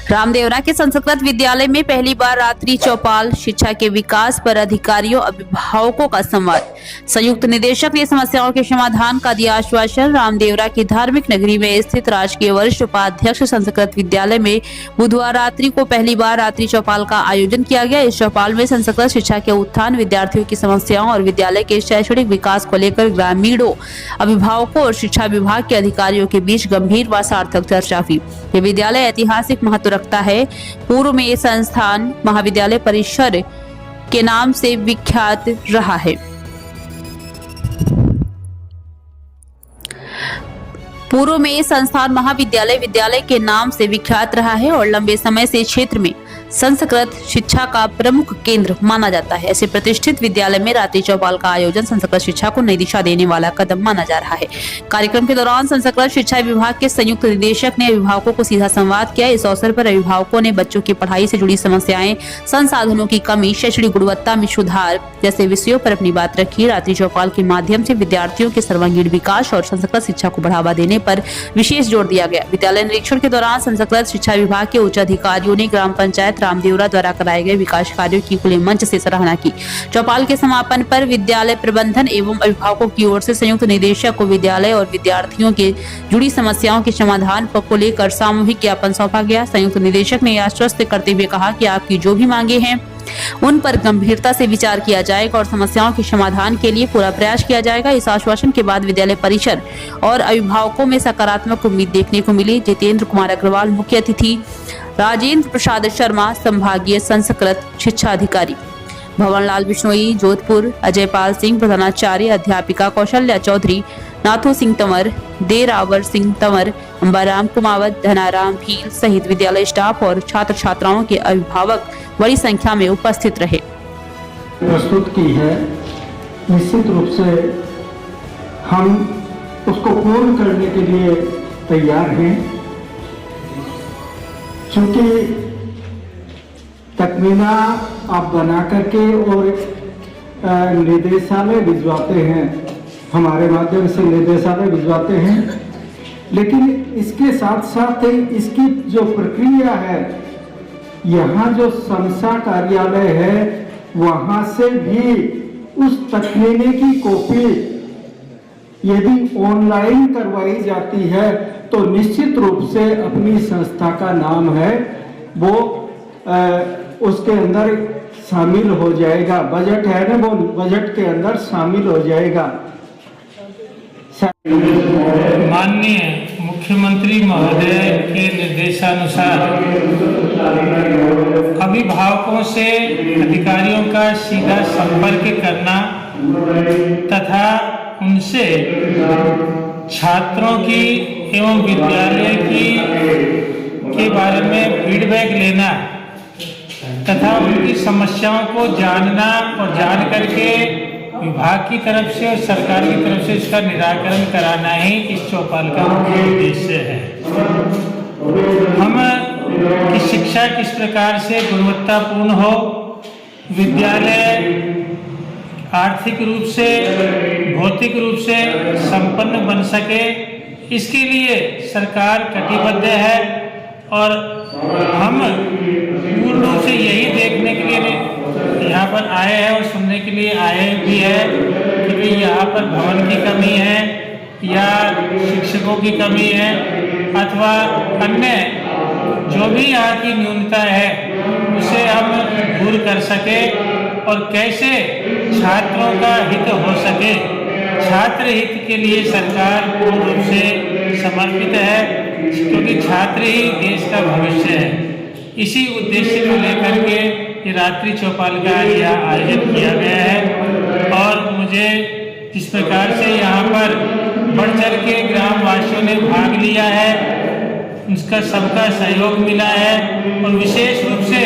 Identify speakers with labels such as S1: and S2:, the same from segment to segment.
S1: रामदेवरा के संस्कृत विद्यालय में पहली बार रात्रि चौपाल, शिक्षा के विकास पर अधिकारियों अभिभावकों का संवाद। संयुक्त निदेशक ने समस्याओं के समाधान का दिया आश्वासन। रामदेवरा की धार्मिक नगरी में स्थित राजकीय वरिष्ठ उपाध्यक्ष संस्कृत विद्यालय में बुधवार रात्रि को पहली बार रात्रि चौपाल का आयोजन किया गया। इस चौपाल में संस्कृत शिक्षा के उत्थान, विद्यार्थियों की समस्याओं और विद्यालय के शैक्षणिक विकास को लेकर ग्रामीणों, अभिभावकों और शिक्षा विभाग के अधिकारियों के बीच गंभीर व सार्थक चर्चा हुई। ये विद्यालय ऐतिहासिक महत्व रखता है। पूर्व में ये संस्थान महाविद्यालय परिसर के नाम से विख्यात रहा है। पूर्व में ये संस्थान महाविद्यालय विद्यालय के नाम से विख्यात रहा है और लंबे समय से क्षेत्र में संस्कृत शिक्षा का प्रमुख केंद्र माना जाता है। ऐसे प्रतिष्ठित विद्यालय में रात्रि चौपाल का आयोजन संस्कृत शिक्षा को नई दिशा देने वाला कदम माना जा रहा है। कार्यक्रम के दौरान संस्कृत शिक्षा विभाग के संयुक्त निदेशक ने अभिभावकों को सीधा संवाद किया। इस अवसर पर अभिभावकों ने बच्चों की पढ़ाई से जुड़ी समस्याएं, संसाधनों की कमी, शैक्षणिक गुणवत्ता में सुधार जैसे विषयों पर अपनी बात रखी। रात्रि चौपाल के माध्यम से विद्यार्थियों के सर्वांगीण विकास और संस्कृत शिक्षा को बढ़ावा देने पर विशेष जोर दिया गया। विद्यालय निरीक्षण के दौरान संस्कृत शिक्षा विभाग के उच्च अधिकारियों ने ग्राम पंचायत रामदेवरा द्वारा कराए गए विकास कार्यों की खुले मंच से सराहना की। चौपाल के समापन पर विद्यालय प्रबंधन एवं अभिभावकों की ओर से संयुक्त निदेशक को विद्यालय और विद्यार्थियों के जुड़ी समस्याओं के समाधान को लेकर सामूहिक ज्ञापन सौंपा गया। संयुक्त निदेशक ने आश्वस्त करते हुए कहा कि आपकी जो भी मांगे हैं उन पर गंभीरता से विचार किया जाएगा और समस्याओं के समाधान के लिए पूरा प्रयास किया जाएगा। इस आश्वासन के बाद विद्यालय परिसर और अभिभावकों में सकारात्मक उम्मीद देखने को मिली। जितेंद्र कुमार अग्रवाल मुख्य अतिथि, राजेंद्र प्रसाद शर्मा संभागीय संस्कृत शिक्षा अधिकारी, भवनलाल बिश्नोई जोधपुर, अजय पाल सिंह प्रधानाचार्य, अध्यापिका कौशल्या चौधरी, नाथू सिंह तंवर, देरावर सिंह तंवर, अंबाराम कुमावत, धनाराम भील सहित विद्यालय स्टाफ और छात्र छात्राओं के अभिभावक बड़ी संख्या में उपस्थित रहे।
S2: प्रस्तुत की है, निश्चित रूप से हम उसको पूर्ण करने के लिए तैयार हैं। चूंकि तकमीना आप बना करके और निर्देशालय भिजवाते हैं, हमारे माध्यम से निर्देशालय भिजवाते हैं, लेकिन इसके साथ साथ इसकी जो प्रक्रिया है, यहाँ जो संस्था कार्यालय है वहाँ से भी उस तकमीने की कॉपी यदि ऑनलाइन करवाई जाती है तो निश्चित रूप से अपनी संस्था का नाम है वो उसके अंदर शामिल हो जाएगा। बजट है ना, वो बजट के अंदर शामिल हो जाएगा।
S3: माननीय मुख्यमंत्री महोदय के निर्देशानुसार अभिभावकों से अधिकारियों का सीधा संपर्क करना तथा उनसे छात्रों की एवं विद्यालय के बारे में फीडबैक लेना तथा उनकी समस्याओं को जानना और जान करके विभाग की तरफ से और सरकार की तरफ से इसका निराकरण कराना ही इस चौपाल का मुख्य उद्देश्य है। हम की शिक्षा किस प्रकार से गुणवत्तापूर्ण हो, विद्यालय आर्थिक रूप से, भौतिक रूप से संपन्न बन सके, इसके लिए सरकार कटिबद्ध है और हम पूर्ण रूप से यही देखने के लिए यहाँ पर आए हैं और सुनने के लिए आए भी है कि भाई यहाँ पर भवन की कमी है या शिक्षकों की कमी है अथवा अन्य जो भी यहाँ की न्यूनता है उसे हम दूर कर सके और कैसे छात्रों का हित हो सके। छात्र हित के लिए सरकार पूर्ण रूप से समर्पित है, क्योंकि छात्र ही देश का भविष्य है। इसी उद्देश्य को लेकर के ये रात्रि चौपाल का यह आयोजन किया गया है और मुझे जिस प्रकार से यहाँ पर बढ़ चढ़ के ग्रामवासियों ने भाग लिया है, उसका सबका सहयोग मिला है और विशेष रूप से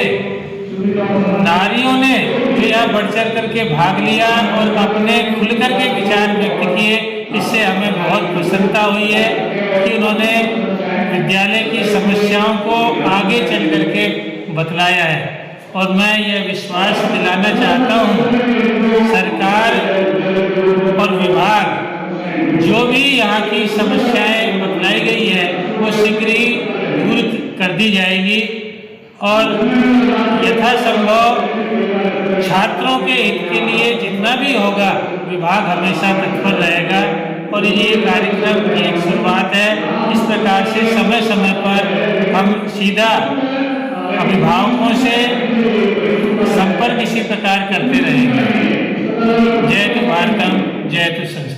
S3: नारियों ने जो यहाँ बढ़ चढ़ करके भाग लिया और अपने खुल करके विचार व्यक्त किए, इससे हमें बहुत प्रसन्नता हुई है कि उन्होंने विद्यालय की समस्याओं को आगे चल करके बतलाया है। और मैं यह विश्वास दिलाना चाहता हूँ सरकार और विभाग जो भी यहाँ की समस्याएं बतलाई गई है वो शीघ्र ही दूर कर दी जाएगी और यथासंभव छात्रों के हित के लिए जितना भी होगा विभाग हमेशा तत्पर रहेगा। और ये कार्यक्रम की एक शुरुआत है। इस प्रकार से समय समय पर हम सीधा अभिभावकों से संपर्क इसी प्रकार करते रहेंगे। जय तु भारतम, जय तु संस्कृत।